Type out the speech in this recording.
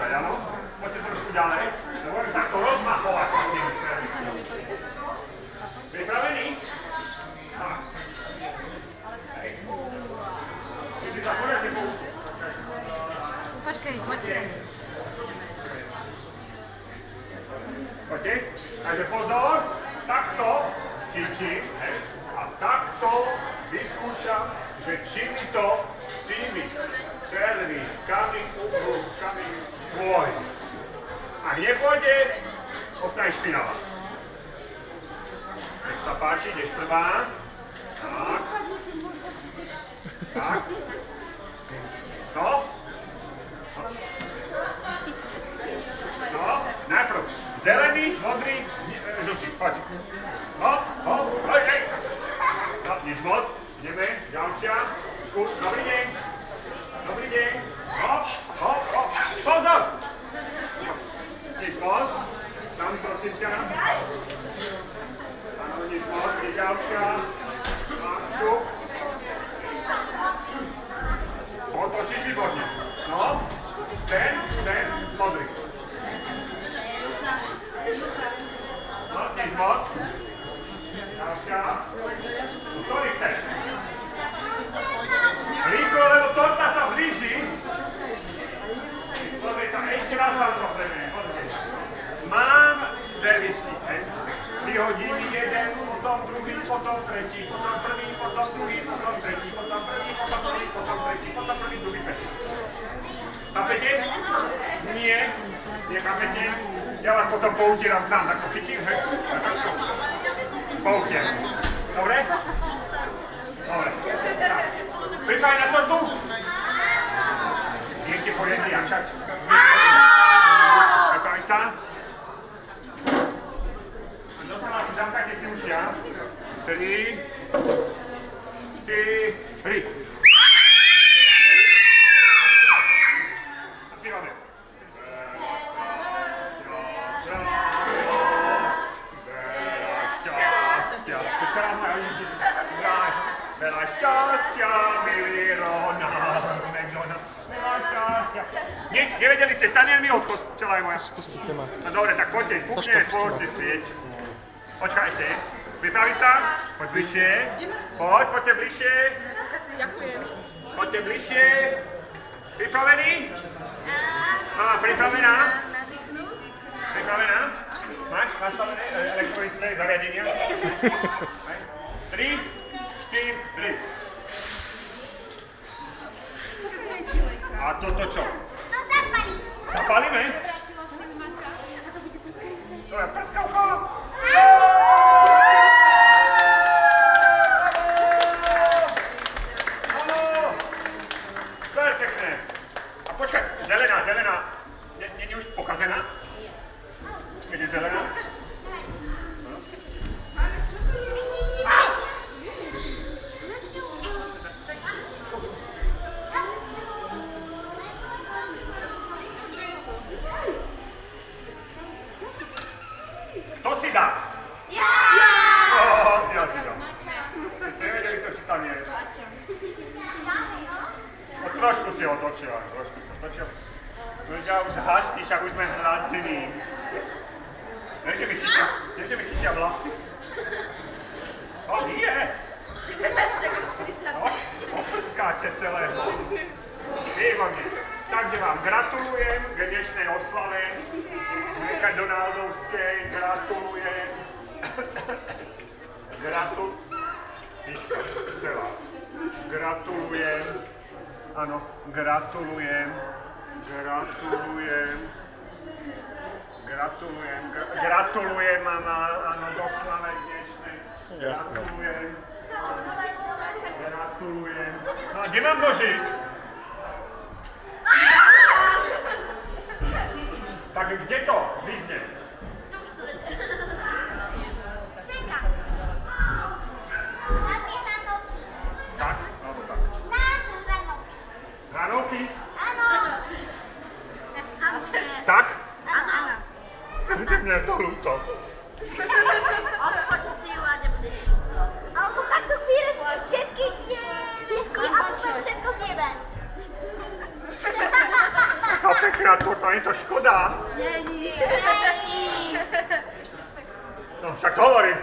povedať, áno? Poďte trošku ďalej. Dobre, takto rozmachovať sa tým. Pripravení? Tak. Musí sa poriadne poučiť. Počkej, počkej. Poďte. Takže pozor, takto chytím, a takto vyskúšam, že či mi to tými červíkami ubrúčkami pôjde. Ak nepôjde, ostane špinavá. Nech sa páči, ideš prvá. Tak. Tak. No. No, najprv zelený, modrý, žltý, poď. No, hoj, hej. No, nič moc, ideme, ďalšia. Dobrý deň. Dobrý deň. Pozor. Nič moc. Tam prosím ťa. Áno, nič moc, je ďalšia. Šup. Otočíš výborne. No, ten, modrý. No, nič moc. Ďalšia. Ktorý chceš? Rýchlo, lebo torta sa blíži. Pozri sa, ešte raz vám to premením. Mám servisky. Vyhodím jeden, potom druhý, potom tretí, potom prvý, potom druhý, potom tretí, potom prvý, potom druhý, potom tretí, potom prvý, druhý, tretí. Chápete? Nie. Nechápete? Ja vás potom poutieram sám, tak to chytím, hej? Poutieram. Dobre? Dobre. Pripravený na tortu? Idete poriadne jančať? Pripraviť sa? Zamkajte si už ja. 3, 4. A zpívame. Veľa šťastia, milý Ronald McDonald. Veľa šťastia. Nič, nevedeli ste, stane mi odchod, čela je moja. Spustite ma. No dobre, tak poďte, spúkne, poďte svieť. Počkaj ešte. Pripraviť sa? Poď bližšie. Poďte bližšie. Ďakujem. Poďte bližšie. Pripravení? Pripravená? Pripravená? Máš nastavené elektronické zariadenia? 3, 4, 3. A toto čo? To zapalí. Zapalíme? To je prskavka. To je pekné. A počkaj, zelená. Nie už pokazená? Keď je zelená? Kto si dá? Ja si dám. Nevedeli to, či tam je. No trošku si otočila. No ja už hlasný, však už sme hladní. Neže mi chytia vlasy. Nie! Oprskáte celého. Výborne. Takže vám gratulujem k dnešnej oslave. Meka Donaldovskej, gratulujem. Gratulujem. Áno, gratulujem. Gratulujem, mama, áno, do slave dnešnej. Gratulujem. No a kde mám nožík? Tak kde to vyzne? Senka. Na tie hranolky. Tak? Alebo tak. Na hranolky. Hranolky? Áno. Tak? Áno. Mne je to ľúto. Odchoď si ju a nebudeš ľúto. Alebo takto píreš všetky tie veci a potom všetko zjebe. Taká pekná. hrať, toto je to škoda. Není. No však hovorím,